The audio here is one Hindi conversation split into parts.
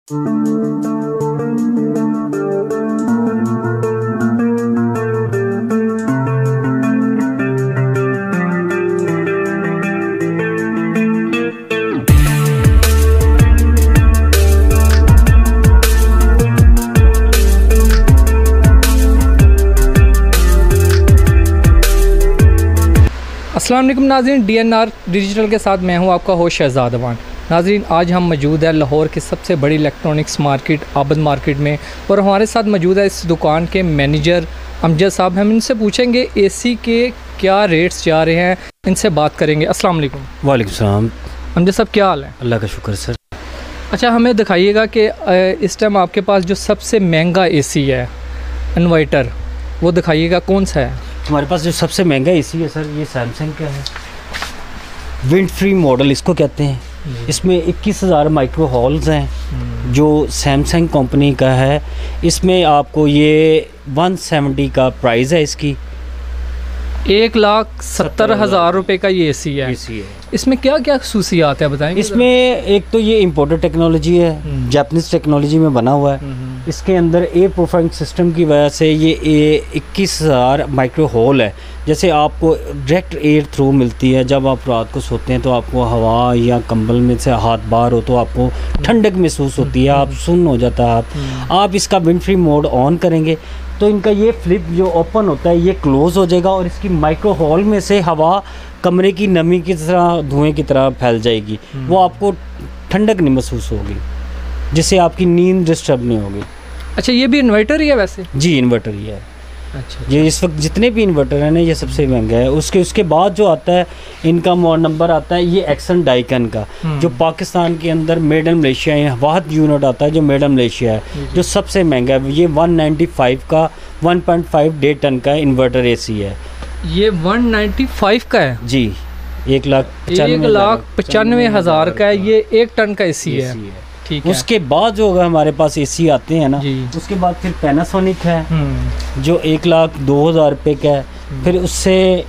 अस्सलाम वालेकुम नाज़रीन, DNR डिजिटल के साथ मैं हूं आपका होस्ट शहजाद अवान। नाज़रीन, आज हम मौजूद है लाहौर की सबसे बड़ी इलेक्ट्रॉनिक्स मार्केट आबद मार्केट में, और हमारे साथ मौजूद है इस दुकान के मैनेजर अमजद साहब। हम इनसे पूछेंगे AC के क्या रेट्स जा रहे हैं, इनसे बात करेंगे। अस्सलाम वालेकुम। वालेकुम सलाम। अमजद साहब, क्या हाल है? अल्लाह का शुक्र सर। अच्छा, हमें दिखाइएगा कि इस टाइम आपके पास जो सबसे महंगा AC है इन्वर्टर, वो दिखाइएगा कौन सा है? हमारे पास जो सबसे महंगा AC है सर, ये सैमसंग का है। विंड फ्री मॉडल इसको कहते हैं। इसमें 21,000 माइक्रो हॉल्स हैं जो सैमसंग कंपनी का है। इसमें आपको ये 170 का प्राइस है इसकी। 1,70,000 रुपये का ये AC है। इसमें क्या क्या खसूसियात है बताएंगे? इसमें एक तो ये इम्पोर्टेड टेक्नोलॉजी है, जापानीज़ टेक्नोलॉजी में बना हुआ है। इसके अंदर एयर प्रूफिंग सिस्टम की वजह से ये 21,000 माइक्रो होल है। जैसे आपको डायरेक्ट एयर थ्रू मिलती है, जब आप रात को सोते हैं तो आपको हवा या कंबल में से हाथ बाहर हो तो आपको ठंडक महसूस होती है, आप सुन्न हो जाता है। आप इसका विंड फ्री मोड ऑन करेंगे तो इनका ये फ्लिप जो ओपन होता है ये क्लोज़ हो जाएगा, और इसकी माइक्रो हॉल में से हवा कमरे की नमी की तरह, धुएं की तरह फैल जाएगी। वो आपको ठंडक नहीं महसूस होगी, जिससे आपकी नींद डिस्टर्ब नहीं होगी। अच्छा, ये भी इन्वर्टर ही है वैसे? जी, इन्वर्टर ही है। अच्छा, ये इस वक्त जितने भी इन्वर्टर हैं ना, ये सबसे महंगा है। उसके बाद जो आता है इनका नंबर आता है ये एक्सन डाइकन का, जो पाकिस्तान के अंदर मेड इन मलेशिया है। वाहद यूनिट आता है जो मेड इन मलेशिया है, जो सबसे महंगा है। ये 195 का 1.5 डेढ़ टन का इन्वर्टर AC है। ये 195 का है जी, 1,95,000 का है। ये 1 टन का AC है। ठीक है। उसके बाद जो होगा हमारे पास AC आते हैं ना, उसके बाद फिर पैनासोनिक है जो 1,02,000 रुपये का है। फिर उससे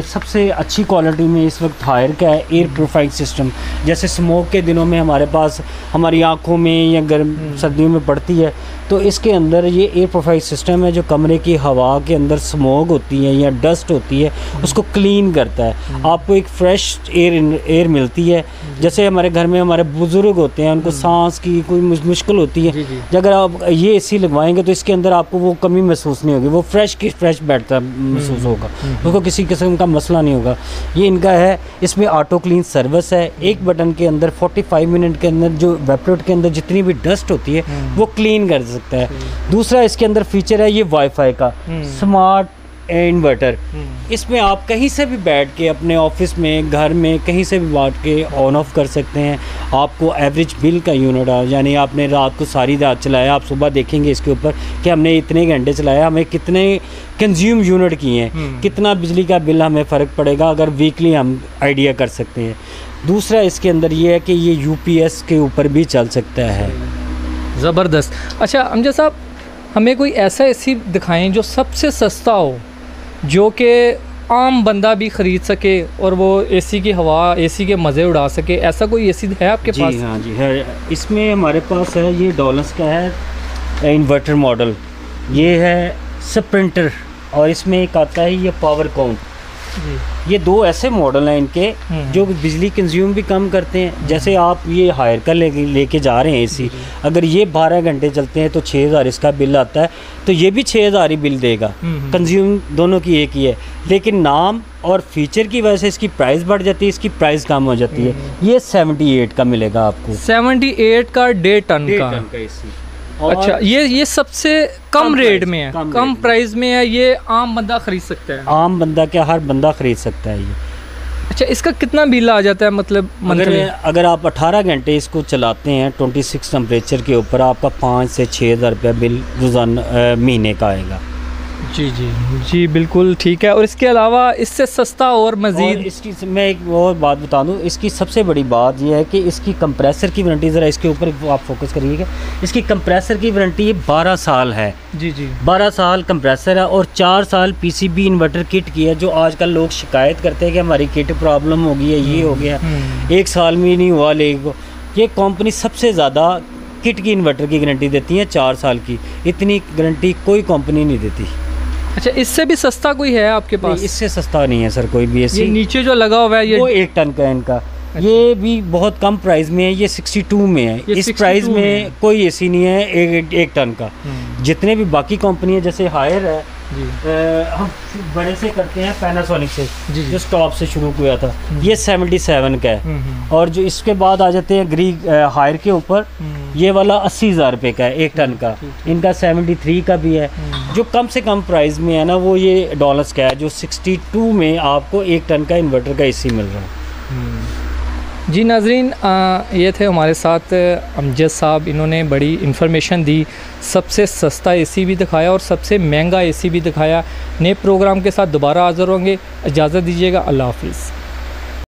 सबसे अच्छी क्वालिटी में इस वक्त हायर का है एयर प्रूफिंग सिस्टम। जैसे स्मोक के दिनों में हमारे पास हमारी आंखों में या गर्म सर्दियों में पड़ती है, तो इसके अंदर ये एयर प्रूफिंग सिस्टम है जो कमरे की हवा के अंदर स्मोक होती है या डस्ट होती है उसको क्लीन करता है। आपको एक फ्रेश एयर मिलती है। जैसे हमारे घर में हमारे बुज़ुर्ग होते हैं, उनको सांस की कोई मुश्किल होती है, अगर आप ये AC लगवाएंगे तो इसके अंदर आपको वो कमी महसूस नहीं होगी, वो फ्रेश की फ्रेश बैठता महसूस होगा, उसको किसी किस्म का मसला नहीं होगा। ये इनका है। इसमें ऑटो क्लीन सर्विस है। एक बटन के अंदर 45 मिनट के अंदर जो वेपरेट के अंदर जितनी भी डस्ट होती है वो क्लीन कर सकता है। दूसरा इसके अंदर फीचर है ये वाईफाई का स्मार्ट इन्वर्टर। इसमें आप कहीं से भी बैठ के अपने ऑफिस में, घर में, कहीं से भी बैठ के ऑन ऑफ कर सकते हैं। आपको एवरेज बिल का यूनिट है, यानी आपने रात को सारी रात चलाया, आप सुबह देखेंगे इसके ऊपर कि हमने इतने घंटे चलाया, हमें कितने कंज्यूम यूनिट किए हैं, कितना बिजली का बिल हमें फ़र्क पड़ेगा, अगर वीकली हम आइडिया कर सकते हैं। दूसरा इसके अंदर ये है कि ये UPS के ऊपर भी चल सकता है। ज़बरदस्त। अच्छा अमजद साहब, हमें कोई ऐसा AC दिखाएं जो सबसे सस्ता हो, जो कि आम बंदा भी ख़रीद सके और वो AC की हवा, AC के मज़े उड़ा सके। ऐसा कोई AC है आपके पास? जी हाँ जी है। इसमें हमारे पास है ये डॉलर्स का है इन्वर्टर मॉडल, ये है स्प्रिंटर, और इसमें एक आता है ये पावर काउंट। ये दो ऐसे मॉडल हैं इनके जो बिजली कंज्यूम भी कम करते हैं। जैसे आप ये हायर का लेके जा रहे हैं AC, अगर ये 12 घंटे चलते हैं तो 6,000 इसका बिल आता है, तो ये भी 6,000 ही बिल देगा। कंज्यूम दोनों की एक ही है, लेकिन नाम और फीचर की वजह से इसकी प्राइस बढ़ जाती है, इसकी प्राइस कम हो जाती है। ये 78 का मिलेगा आपको। 78 का 1.5 टन का AC। अच्छा, ये सबसे कम रेट में है, कम प्राइस में है। ये आम बंदा ख़रीद सकता है? आम बंदा क्या, हर बंदा ख़रीद सकता है ये। अच्छा, इसका कितना बिल आ जाता है मतलब मंथली? अगर आप 18 घंटे इसको चलाते हैं 26 टेम्परेचर के ऊपर, आपका 5 से 6,000 रुपया बिल रोज़ाना महीने का आएगा। जी जी जी, बिल्कुल ठीक है। और इसके अलावा इससे सस्ता और मज़ीद इसकी मैं एक और बात बता दूं, इसकी सबसे बड़ी बात यह है कि इसकी कंप्रेसर की वारंटी, ज़रा इसके ऊपर आप फोकस करिएगा, इसकी कंप्रेसर की वारंटी 12 साल है। जी जी, 12 साल कंप्रेसर है, और 4 साल PCB इन्वर्टर किट की है। जो आजकल लोग शिकायत करते हैं कि हमारी किट प्रॉब्लम हो गई है, ये हो गया, 1 साल में नहीं हुआ। लेकिन ये कंपनी सबसे ज़्यादा किट की इन्वर्टर की गारंटी देती हैं 4 साल की। इतनी गारंटी कोई कंपनी नहीं देती। अच्छा, इससे भी सस्ता कोई है आपके पास? इससे सस्ता नहीं है सर कोई भी एसी। ये नीचे जो लगा हुआ है ये वो 1 टन का है इनका। अच्छा। ये भी बहुत कम प्राइस में है, ये 62 में है। इस प्राइस में कोई एसी नहीं है 1 टन का। जितने भी बाकी कंपनी है जैसे हायर है, हम बड़े से करते हैं पैनासोनिक से, जो स्टॉप से शुरू हुआ था, ये 77 का है। और जो इसके बाद आ जाते हैं ग्रीक हायर के ऊपर, ये वाला 80,000 रुपये का है 1 टन का। इनका 73 का भी है। जो कम से कम प्राइस में है ना वो ये डॉलर्स का है, जो 62 में आपको 1 टन का इन्वर्टर का एसी मिल रहा है। जी नाज़रीन, ये थे हमारे साथ अमजद साहब। इन्होंने बड़ी इन्फॉर्मेशन दी, सबसे सस्ता एसी भी दिखाया और सबसे महंगा एसी भी दिखाया। नए प्रोग्राम के साथ दोबारा हाज़िर होंगे। इजाज़त दीजिएगा। अल्लाह हाफ़िज़।